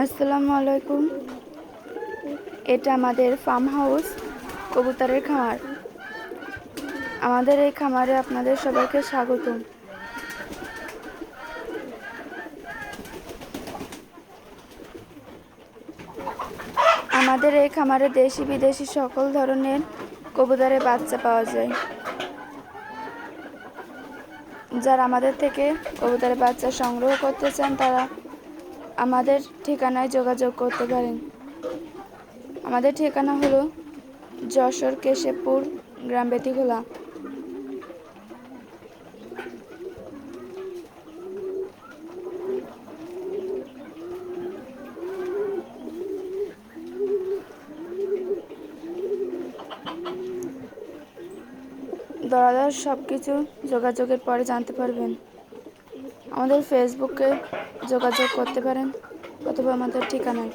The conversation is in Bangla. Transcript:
আসসালামু আলাইকুম। এটা আমাদের ফার্ম হাউস, কবুতরের খামার। আমাদের এই খামারে আপনাদের সবাইকে স্বাগতম। আমাদের এই খামারে দেশি বিদেশি সকল ধরনের কবুতরের বাচ্চা পাওয়া যায়। যারা আমাদের থেকে কবুতরের বাচ্চা সংগ্রহ করতে চান তারা আমাদের ঠিকানায় যোগাযোগ করতে পারেন। আমাদের ঠিকানা হলো যশোর কেশবপুর, গ্রাম বেতিখোলা। দরদার সব কিছু যোগাযোগের পরে জানতে পারবেন। আমাদের ফেসবুকে যোগাযোগ করতে পারেন অথবা আমাদের ঠিকানায়।